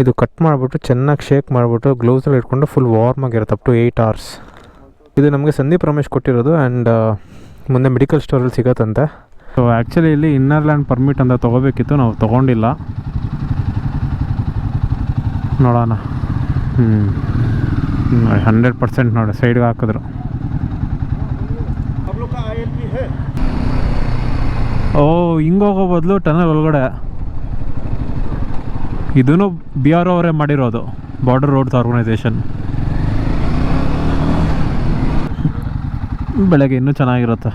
ಇದು ಕಟ್ ಮಾಡಿಬಿಟ್ಟು ಚೆನ್ನಾಗಿ ಶೇಕ್ ಮಾಡಿಬಿಟ್ಟು ಗ್ಲೌಸಲ್ಲಿ ಇಟ್ಕೊಂಡು ಫುಲ್ ವಾರ್ಮ್ ಆಗಿರುತ್ತೆ ಅಪ್ ಟು 8 hours. ಇದು ನಮಗೆ ಸಂದೀಪ್ ರಮೇಶ್ ಕೊಟ್ಟಿರೋದು ಆ್ಯಂಡ್ ಮುಂದೆ ಮೆಡಿಕಲ್ ಸ್ಟೋರಲ್ಲಿ ಸಿಗತ್ತಂತೆ. ಸೊ ಆ್ಯಕ್ಚುಲಿ ಇಲ್ಲಿ ಇನ್ನರ್ ಲ್ಯಾಂಡ್ ಪರ್ಮಿಟ್ ಅಂತ ತೊಗೋಬೇಕಿತ್ತು, ನಾವು ತೊಗೊಂಡಿಲ್ಲ. ನೋಡೋಣ. 100% ನೋಡಿ ಸೈಡ್ಗೆ ಹಾಕಿದ್ರು. ಓ ಹಿಂಗೆ ಹೋಗೋ ಬದಲು ಟನಲ್ ಒಳಗಡೆ ಇದೂ BRO ಅವರೇ ಮಾಡಿರೋದು, ಬಾರ್ಡರ್ ರೋಡ್ಸ್ ಆರ್ಗನೈಸೇಷನ್. ಬೆಳಗ್ಗೆ ಇನ್ನೂ ಚೆನ್ನಾಗಿರುತ್ತೆ.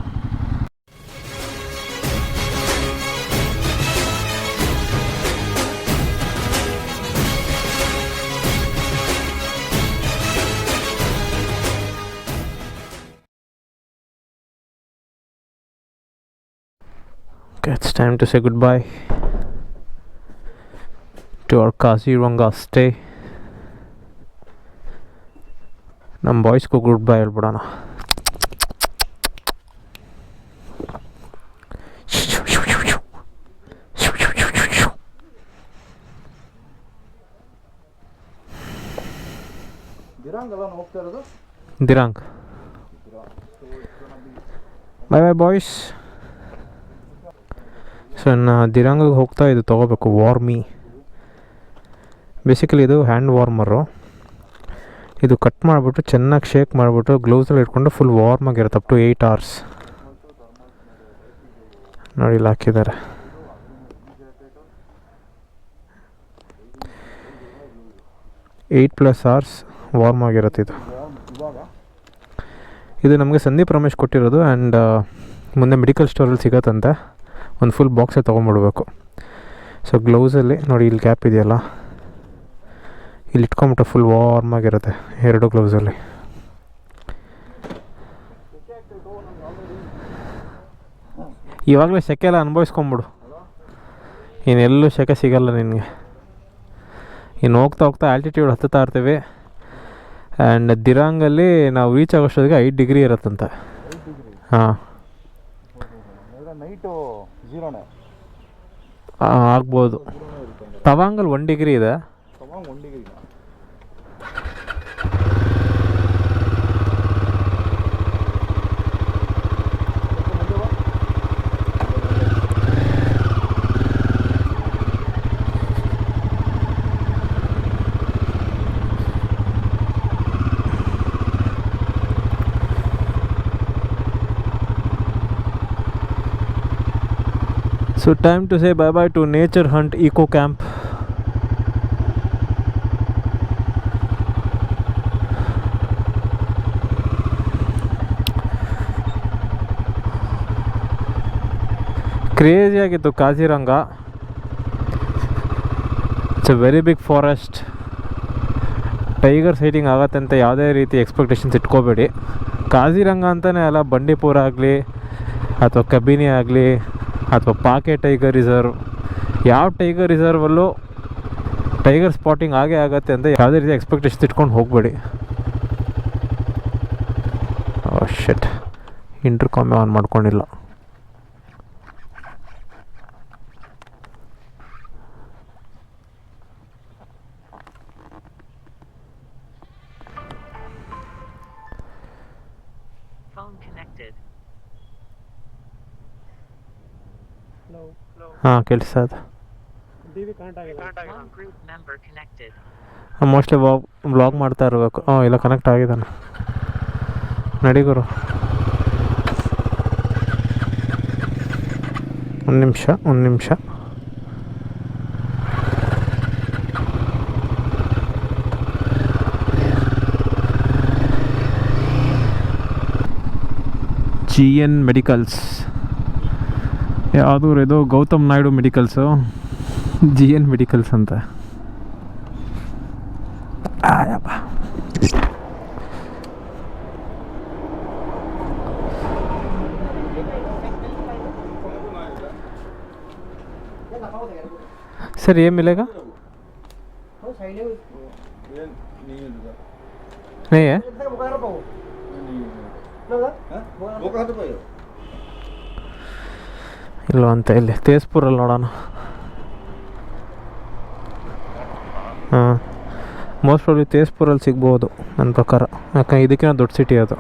Okay, it's time to say goodbye to our Kaziranga stay. ನಮ್ಮ ಬಾಯ್ಸ್ಗೂ ಗುಡ್ ಬೈ ಹೇಳ್ಬಿಡೋಣ. Dirang bye bye boys. So ದಿರಾಂಗಿಗೆ ಹೋಗ್ತಾ ಇದು ತೊಗೋಬೇಕು, ವಾರ್ಮಿ. ಬೇಸಿಕಲಿ ಇದು ಹ್ಯಾಂಡ್ ವಾರ್ಮರು. ಇದು ಕಟ್ ಮಾಡಿಬಿಟ್ಟು ಚೆನ್ನಾಗಿ ಶೇಕ್ ಮಾಡಿಬಿಟ್ಟು ಗ್ಲೌಸಲ್ಲಿ ಇಟ್ಕೊಂಡು ಫುಲ್ ವಾರ್ಮ್ ಆಗಿರುತ್ತೆ ಅಪ್ ಟು 8 hours. ನೋಡಿ ಇಲ್ಲಿ ಹಾಕಿದ್ದಾರೆ. +8 hours ವಾರ್ಮ್ ಆಗಿರುತ್ತೆ ಇದು. ಇದು ನಮಗೆ ಸಂದೀಪ್ ರಮೇಶ್ ಕೊಟ್ಟಿರೋದು ಆ್ಯಂಡ್ ಮುಂದೆ ಮೆಡಿಕಲ್ ಸ್ಟೋರಲ್ಲಿ ಸಿಗತ್ತಂತೆ. ಒಂದು ಫುಲ್ ಬಾಕ್ಸೇ ತೊಗೊಂಡ್ಬಿಡ್ಬೇಕು. ಸೊ ಗ್ಲೌಸಲ್ಲಿ ನೋಡಿ ಇಲ್ಲಿ ಗ್ಯಾಪ್ ಇದೆಯಲ್ಲ, ಇಲ್ಲಿ ಇಟ್ಕೊಂಬಿಟ್ಟು ಫುಲ್ ವಾರ್ಮ್ ಆಗಿರುತ್ತೆ 2 ಗ್ಲೌಸಲ್ಲಿ. ಇವಾಗಲೇ ಸೆಕೆ ಎಲ್ಲ ಅನುಭವಿಸ್ಕೊಂಬಿಡು, ಇನ್ನೆಲ್ಲೂ ಸೆಕೆ ಸಿಗಲ್ಲ ನಿನಗೆ. ಇನ್ನು ಹೋಗ್ತಾ ಹೋಗ್ತಾ ಆಲ್ಟಿಟ್ಯೂಡ್ ಹತ್ತುತ್ತಾ ಇರ್ತೀವಿ. ಆ್ಯಂಡ್ ದಿರಾಂಗಲ್ಲಿ ನಾವು ರೀಚ್ ಆಗೋಷ್ಟೊತ್ತಿಗೆ 5 ಡಿಗ್ರಿ ಇರುತ್ತಂತೆ. ಹಾಂ ಆಗ್ಬೋದು. ತವಾಂಗಲ್ಲಿ 1 ಡಿಗ್ರಿ ಇದೆ. So time to say bye bye to Nature Hunt Eco Camp. Crazy ಆಗಿತ್ತು Kaziranga. It's a very big forest. Tiger sighting ಆಗತ್ತೆ ಅಂತ ಯಾವುದೇ ರೀತಿ ಎಕ್ಸ್ಪೆಕ್ಟೇಷನ್ಸ್ ಇಟ್ಕೋಬೇಡಿ. ಕಾಜಿರಂಗ ಅಂತಲೇ ಅಲ್ಲ, ಬಂಡೀಪುರ ಆಗಲಿ ಅಥವಾ ಕಬಿನಿ ಆಗಲಿ ಅಥವಾ ಪಾಕೆ ಟೈಗರ್ ರಿಸರ್ವ್, ಯಾವ ಟೈಗರ್ ರಿಸರ್ವಲ್ಲೂ ಟೈಗರ್ ಸ್ಪಾಟಿಂಗ್ ಆಗೇ ಆಗುತ್ತೆ ಅಂತ ಯಾವುದೇ ರೀತಿ ಎಕ್ಸ್ಪೆಕ್ಟೇಷನ್ಸ್ ಇಟ್ಕೊಂಡು ಹೋಗಬೇಡಿ. ಶೆಟ್, ಇಂಟರ್ಕಾಮೆ ಆನ್ ಮಾಡ್ಕೊಂಡಿಲ್ಲ. ಹಾಂ ಕೇಳಿಸ್ತಾ ಇದೆ. ಮೋಸ್ಟ್ಲಿ ವ್ಲಾಗ್ ಮಾಡ್ತಾ ಇರಬೇಕು. ಇಲ್ಲ ಕನೆಕ್ಟ್ ಆಗಿದ್ದಾನೆ. ನಡಿಗುರು, ಒಂದು ನಿಮಿಷ. GN medicals. ಯಾವುದು ಇದು? ಗೌತಮ್ ನಾಯ್ಡು ಮೆಡಿಕಲ್ಸು, GN ಮೆಡಿಕಲ್ಸ್ ಅಂತ. सर ये मिलेगा? नहीं है? ಇಲ್ಲವಂತ ಇಲ್ಲಿ ತೇಜ್ಪುರಲ್ಲಿ ನೋಡೋಣ. ಹಾಂ, ಮೋಸ್ಟ್ ಪ್ರಾಬ್ಲಿ ತೇಜ್ಪುರಲ್ಲಿ ಸಿಗ್ಬೋದು ನನ್ನ ಪ್ರಕಾರ, ಯಾಕಂದ್ರೆ ಇದಕ್ಕಿಂತ ದೊಡ್ಡ ಸಿಟಿ ಅದು.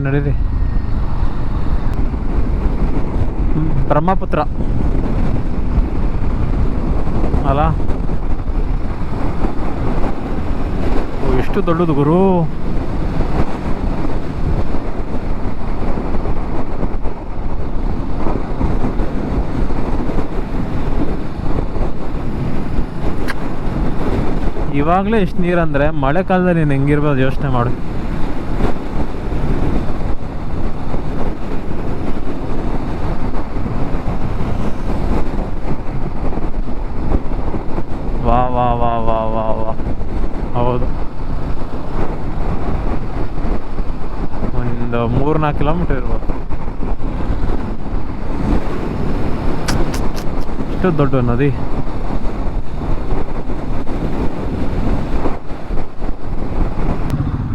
ನಡೀರಿ ಬ್ರಹ್ಮಪುತ್ರ ಅಲ್ಲ, ಎಷ್ಟು ದೊಡ್ಡದು ಗುರು. ಇವಾಗಲೇ ಎಷ್ಟು ನೀರಂದರೆ ಮಳೆ ಕಾಲದಲ್ಲಿ ನೀನು ಹೆಂಗಿರ್ಬೋದು ಯೋಚನೆ ಮಾಡು. ವಾ ವಾ ವಾ ವಾ ವಾ ವಾ ಹೌದು, ಒಂದು 3-4 ಕಿಲೋಮೀಟರ್ ಇರ್ಬೋದು. ಇಷ್ಟು ದೊಡ್ಡ ನದಿ.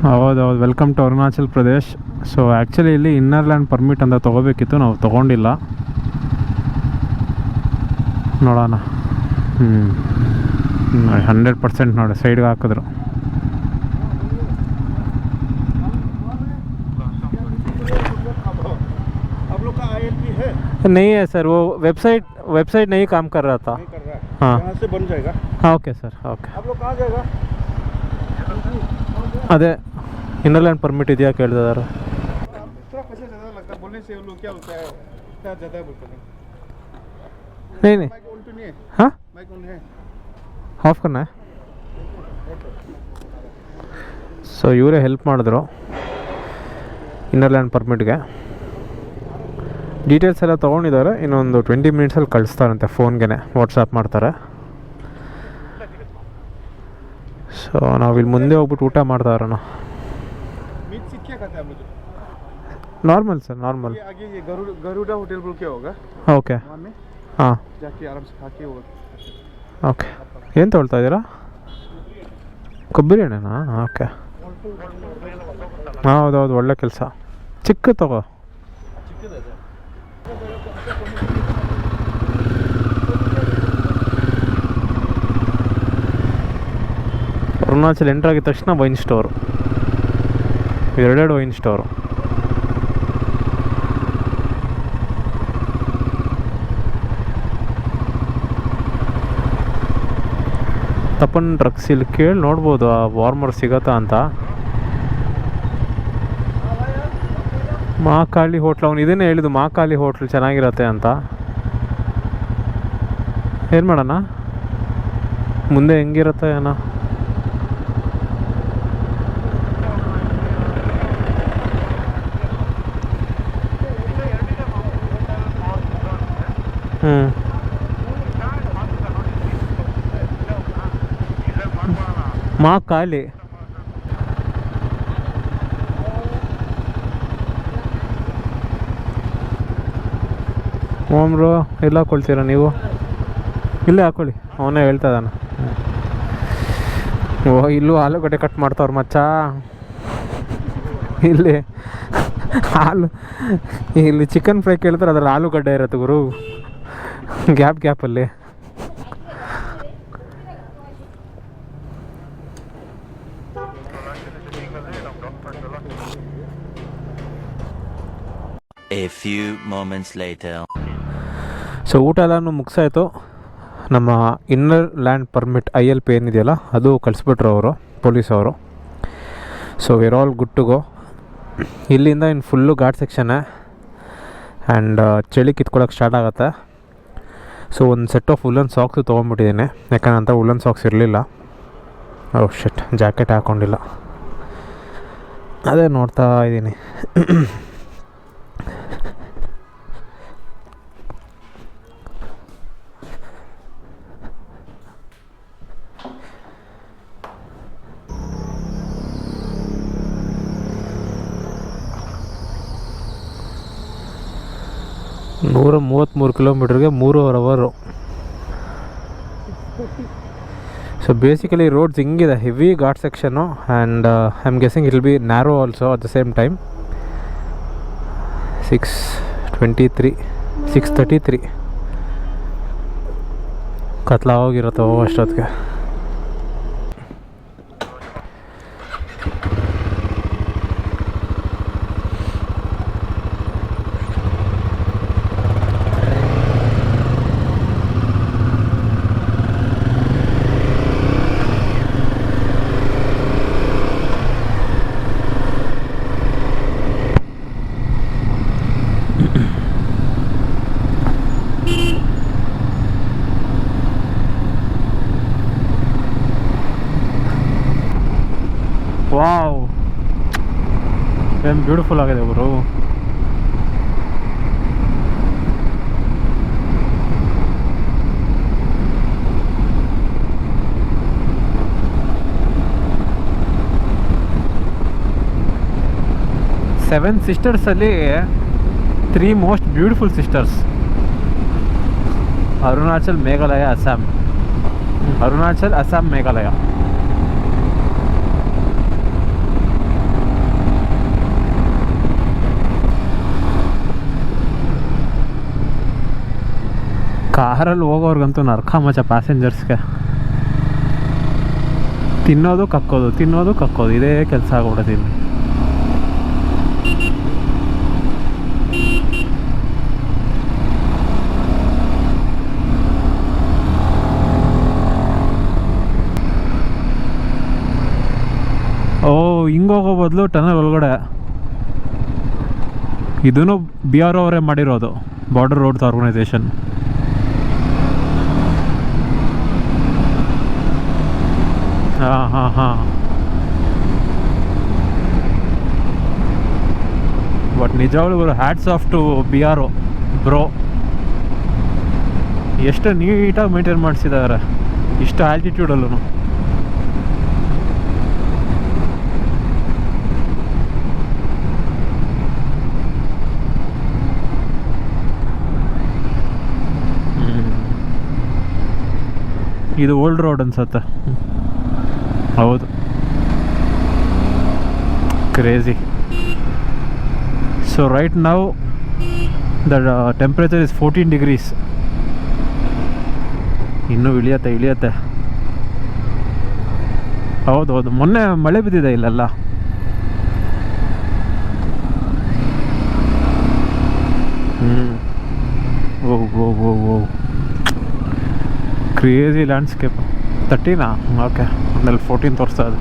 ಹೌದೌದು, welcome to Arunachal Pradesh. So actually ಇಲ್ಲಿ ಇನ್ನರ್ ಲ್ಯಾಂಡ್ ಪರ್ಮಿಟ್ ಅಂತ ತೊಗೋಬೇಕಿತ್ತು, ನಾವು ತೊಗೊಂಡಿಲ್ಲ. ನೋಡೋಣ. 100% ನೋಡಿ ಸೈಡ್ಗೆ ಹಾಕಿದ್ರು. नहीं है सर, वो वेबसाइट नहीं काम कर रहा था. हाँ, यहाँ से बन जाएगा. हाँ, ओके सर, ओके. आप लोग कहाँ जाएगा? अरे इनर लैंड परमिट ಇದೆಯಾ ಕೇಳ್ತಿದ್ದಾರೆ. नहीं हाँ, ಆಫ್ ಕನ್ನ. ಸೊ ಇವರೇ ಹೆಲ್ಪ್ ಮಾಡಿದ್ರು ಇನ್ನರ್ ಲ್ಯಾಂಡ್ ಪರ್ಮಿಟ್ಗೆ. ಡೀಟೇಲ್ಸ್ ಎಲ್ಲ ತೊಗೊಂಡಿದ್ದಾರೆ. ಇನ್ನೊಂದು 20 ಮಿನಿಟ್ಸಲ್ಲಿ ಕಳಿಸ್ತಾರಂತೆ, ಫೋನ್ಗೆ ವಾಟ್ಸಪ್ ಮಾಡ್ತಾರೆ. ಸೊ ನಾವಿಲ್ಲಿ ಮುಂದೆ ಹೋಗ್ಬಿಟ್ಟು ಊಟ ಮಾಡ್ತಾ ಇರೋಣ. Normal sir, normal. Garuda hotel okay. ಹಾಂ, ಓಕೆ. ಏನು ತೊಗೊಳ್ತಾ ಇದ್ದೀರಾ? ಕೊಬ್ಬರಿ ಎಣ್ಣೆನಾ? ಓಕೆ. ಹಾಂ, ಹೌದೌದು, ಒಳ್ಳೆ ಕೆಲಸ. ಚಿಕ್ಕ ತಗೋ. ಅರುಣಾಚಲ್ ಎಂಟ್ರ್ ಆಗಿದ ತಕ್ಷಣ ವೈನ್ ಸ್ಟೋರು, 2 ವೈನ್ ಸ್ಟೋರು. ತಪ್ಪನ್ ಡ್ರಗ್ಸ್ ಇಲ್ಲಿ ಕೇಳಿ ನೋಡ್ಬೋದು, ಆ ವಾರ್ಮರ್ ಸಿಗತ್ತಾ ಅಂತ. ಮಹಾಕಾಳಿ ಹೋಟ್ಲ್, ಅವ್ನು ಇದನ್ನೇ ಹೇಳಿದ್ದು, ಮಹಾಕಾಳಿ ಹೋಟ್ಲ್ ಚೆನ್ನಾಗಿರತ್ತೆ ಅಂತ. ಏನು ಮಾಡೋಣ ಮುಂದೆ, ಹೆಂಗಿರುತ್ತೆ ಏನೋ. ಮಹಾಕಾಳಿ ಓಮ್ರು ಎಲ್ಲ ಹಾಕ್ಕೊಳ್ತೀರಾ ನೀವು? ಇಲ್ಲೇ ಹಾಕ್ಕೊಳ್ಳಿ, ಅವನೇ ಹೇಳ್ತಾ ಇದ್ದಾನೆ. ಓ, ಇಲ್ಲೂ ಆಲೂಗಡ್ಡೆ ಕಟ್ ಮಾಡ್ತಾವ್ರು ಮಚ್ಚ. ಇಲ್ಲಿ ಇಲ್ಲಿ ಚಿಕನ್ ಫ್ರೈ ಕೇಳ್ತಾರೆ, ಅದ್ರಲ್ಲಿ ಆಲೂಗಡ್ಡೆ ಇರುತ್ತೆ ಗುರು, ಗ್ಯಾಪಲ್ಲಿ. A few moments later. So ಊಟ ಎಲ್ಲನೂ ಮುಗಿಸಾಯಿತು. ನಮ್ಮ ಇನ್ನರ್ ಲ್ಯಾಂಡ್ ಪರ್ಮಿಟ್ ILP ಏನಿದೆಯಲ್ಲ ಅದು ಕಳಿಸ್ಬಿಟ್ರು ಅವರು, ಪೊಲೀಸವರು. So we're all good to go. ಇಲ್ಲಿಂದ ಇನ್ನು ಫುಲ್ಲು ಘಾಟ್ ಸೆಕ್ಷನ್ನೇ. ಆ್ಯಂಡ್ ಚಳಿ ಕಿತ್ಕೊಳ್ಳೋಕೆ ಸ್ಟಾರ್ಟ್ ಆಗುತ್ತೆ. ಸೊ ಒಂದು ಸೆಟ್ ಆಫ್ ವುಲನ್ ಸಾಕ್ಸು ತೊಗೊಂಡ್ಬಿಟ್ಟಿದ್ದೀನಿ, ಯಾಕಂದ್ರೆ ಅಂತ ವುಲನ್ ಸಾಕ್ಸ್ ಇರಲಿಲ್ಲ. ಓ ಶಿಟ್, ಜಾಕೆಟ್ ಹಾಕ್ಕೊಂಡಿಲ್ಲ, ಅದೇ ನೋಡ್ತಾ ಇದ್ದೀನಿ. 133 ಕಿಲೋಮೀಟ್ರಿಗೆ 3.5 ಅವರು. ಸೊ ಬೇಸಿಕಲಿ ರೋಡ್ಸ್ ಹಿಂಗಿದೆ, ಹೆವಿ ಘಾಟ್ ಸೆಕ್ಷನ್ನು, and I am guessing it will be narrow also at the same time. 6:33 ಕತ್ಲ ಹೋಗಿರುತ್ತೋ ಅಷ್ಟೊತ್ತಿಗೆ. ವಾವ್, ಏನು ಬ್ಯೂಟಿಫುಲ್ ಆಗಿದೆ ಗುರು. ಸೆವೆನ್ ಸಿಸ್ಟರ್ಸಲ್ಲಿ 3 most beautiful sisters: Arunachal, Meghalaya, Assam. Arunachal, Assam, Meghalaya. ಕಾರಲ್ಲಿ ಹೋಗೋರ್ಗಂತೂ ನರ್ಕ ಮಚ್ಚ. ಪ್ಯಾಸೆಂಜರ್ಸ್ಗೆ ತಿನ್ನೋದು ಕಕ್ಕೋದು ಇದೇ ಕೆಲಸ ಆಗ್ಬಿಡೋದಿಲ್ಲ. ಹಿಂಗೋಗೋ ಬದಲು ಟನಲ್ ಒಳಗಡೆ ಇದನ್ನು BRO ಅವರೇ ಮಾಡಿರೋದು, ಬಾರ್ಡರ್ ರೋಡ್ಸ್ ಆರ್ಗನೈಸೇಷನ್. ಹಾಂ ಬಟ್ ನಿಜವಾಗ್ಲೂ hats off to BRO bro. ಎಷ್ಟು ನೀಟಾಗಿ ಮೇಂಟೈನ್ ಮಾಡಿಸಿದ್ದಾರೆ ಇಷ್ಟು ಆಲ್ಟಿಟ್ಯೂಡಲ್ಲೂ. ಇದು ಓಲ್ಡ್ ರೋಡ್ ಅನ್ಸುತ್ತೆ. ಹೌದು, crazy. So right now the temperature is 14 degrees. ಇನ್ನೂ ಇಳಿಯತ್ತೆ. ಹೌದು, ಮೊನ್ನೆ ಮಳೆ ಬಿದ್ದಿದೆ ಇಲ್ಲೆಲ್ಲ. ಓ ಕ್ರೇಜಿ ಲ್ಯಾಂಡ್ಸ್ಕೇಪ್. 13 ಓಕೆ, ಆಮೇಲೆ 14 ತೋರಿಸ್ತಾ ಇದೆ.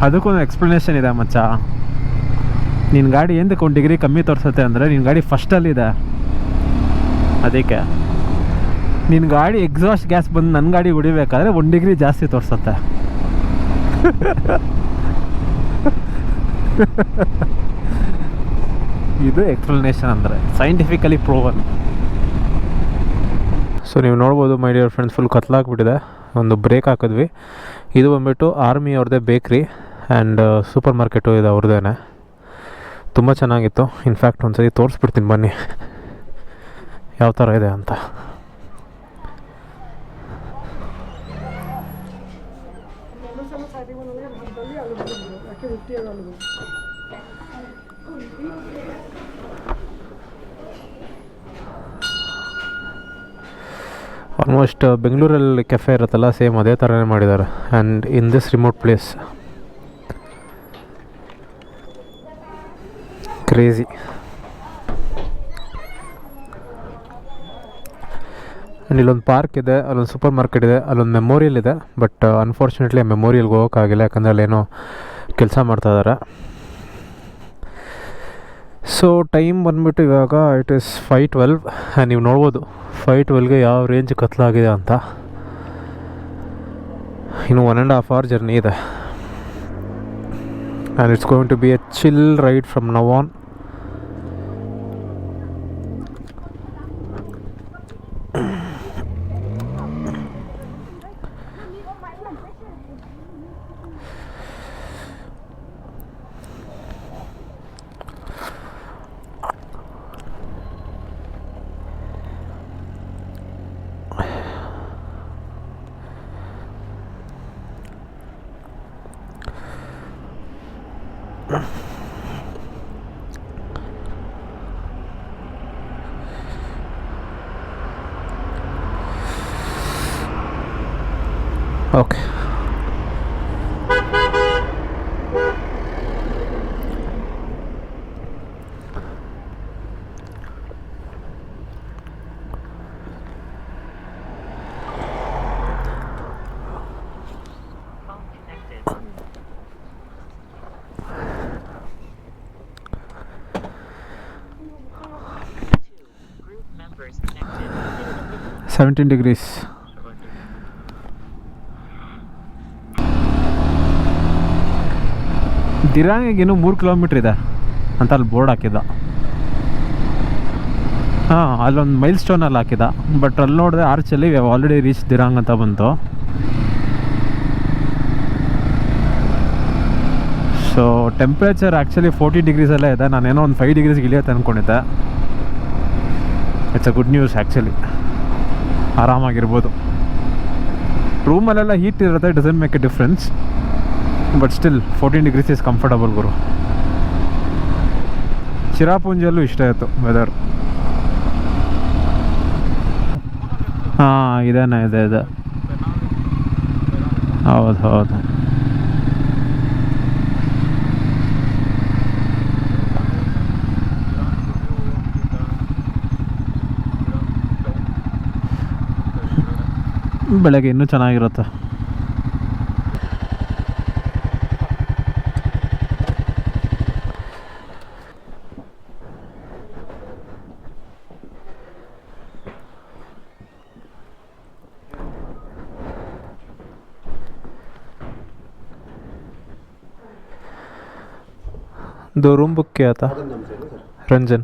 ಅದಕ್ಕೊಂದು ಎಕ್ಸ್ಪ್ಲನೇಷನ್ ಇದೆ ಮಚ್ಚ. ನಿನ್ನ ಗಾಡಿ ಏನಕ್ಕೆ 1 ಡಿಗ್ರಿ ಕಮ್ಮಿ ತೋರಿಸುತ್ತೆ ಅಂದರೆ ನಿನ್ನ ಗಾಡಿ ಫಸ್ಟಲ್ಲಿದೆ. ಅದಕ್ಕೆ ನಿನ್ನ ಗಾಡಿ ಎಕ್ಸಾಸ್ಟ್ ಗ್ಯಾಸ್ ಬಂದು ನನ್ನ ಗಾಡಿ ಹೊಡಿಬೇಕಾದ್ರೆ 1 ಡಿಗ್ರಿ ಜಾಸ್ತಿ ತೋರಿಸುತ್ತೆ. ಇದು ಎಕ್ಸ್ಪ್ಲನೇಷನ್ ಅಂದರೆ, ಸೈಂಟಿಫಿಕಲಿ ಪ್ರೂವನ್. ಸೊ ನೀವು ನೋಡ್ಬೋದು ಮೈ ಡಿಯರ್ ಫ್ರೆಂಡ್ಸ್, ಫುಲ್ ಕತ್ಲಾಗ್ಬಿಟ್ಟಿದೆ. ಒಂದು ಬ್ರೇಕ್ ಹಾಕಿದ್ವಿ. ಇದು ಬಂದುಬಿಟ್ಟು ಆರ್ಮಿ ಅವ್ರದ್ದೇ ಬೇಕ್ರಿ ಆ್ಯಂಡ್ ಸೂಪರ್ ಮಾರ್ಕೆಟು ಇದೆ ಅವ್ರದ್ದೇ. ತುಂಬ ಚೆನ್ನಾಗಿತ್ತು. ಇನ್ಫ್ಯಾಕ್ಟ್ ಒಂದು ಸರಿ ತೋರಿಸ್ಬಿಡ್ತೀನಿ ಬನ್ನಿ ಯಾವ ಥರ ಇದೆ ಅಂತ. ಆಲ್ಮೋಸ್ಟ್ ಬೆಂಗಳೂರಲ್ಲಿ ಕೆಫೆ ಇರುತ್ತಲ್ಲ, ಸೇಮ್ ಅದೇ ಥರನೇ ಮಾಡಿದ್ದಾರೆ. And in this remote place, crazy. And ಇಲ್ಲೊಂದು ಪಾರ್ಕ್ ಇದೆ, ಅಲ್ಲೊಂದು ಸೂಪರ್ ಮಾರ್ಕೆಟ್ ಇದೆ, ಅಲ್ಲೊಂದು ಮೆಮೋರಿಯಲ್ ಇದೆ. ಬಟ್ ಅನ್ಫಾರ್ಚುನೇಟ್ಲಿ ಆ ಮೆಮೋರಿಯಲ್ಗೆ ಹೋಗೋಕ್ಕಾಗಿಲ್ಲ, ಯಾಕಂದರೆ ಅಲ್ಲೇನೋ ಕೆಲಸ ಮಾಡ್ತಾಯಿದ್ದಾರೆ. ಸೊ ಟೈಮ್ ಬಂದುಬಿಟ್ಟು ಇವಾಗ ಇಟ್ ಈಸ್ 5:12. ನೀವು ನೋಡ್ಬೋದು 5:12ಗೆ ಯಾವ ರೇಂಜ್ ಕತ್ಲಾಗಿದೆ ಅಂತ. ಇನ್ನು 1.5 hour ಜರ್ನಿ ಇದೆ. And it's going to be a chill ride from now on. Okay. Group members connected. 17 degrees. ದಿರಾಂಗಿಗೆ ಇನ್ನೂ 3 ಕಿಲೋಮೀಟ್ರ್ ಇದೆ ಅಂತ ಅಲ್ಲಿ ಬೋರ್ಡ್ ಹಾಕಿದ್ದ. ಹಾಂ, ಅಲ್ಲೊಂದು ಮೈಲ್ ಸ್ಟೋನಲ್ಲಿ ಹಾಕಿದ. ಬಟ್ ಅಲ್ಲಿ ನೋಡಿದೆ ಆರ್ಚಲ್ಲಿ ಆಲ್ರೆಡಿ ರೀಚ್ ದಿರಾಂಗ್ ಅಂತ ಬಂತು. ಸೊ ಟೆಂಪ್ರೇಚರ್ ಆ್ಯಕ್ಚುಲಿ 40 ಡಿಗ್ರೀಸಲ್ಲೇ ಇದೆ. ನಾನೇನೋ ಒಂದು 5 ಡಿಗ್ರೀಸ್ಗೆ ಇಳಿಯುತ್ತೆ ಅಂದ್ಕೊಂಡಿದ್ದೆ. It's a good news actually. ಆರಾಮಾಗಿರ್ಬೋದು. ರೂಮಲ್ಲೆಲ್ಲ ಹೀಟ್ ಇರುತ್ತೆ, doesn't make a difference. But still 14 degrees is comfortable ಗುರು. ಚಿರಾಪುಂಜಿಯಲ್ಲೂ ಇಷ್ಟ ಆಯಿತು ವೆದರ್. ಹಾಂ, ಇದೆ. ಹೌದು. ಬೆಳಗ್ಗೆ ಇನ್ನೂ ಚೆನ್ನಾಗಿರುತ್ತೆ. दो रूम बुक किया था रंजन.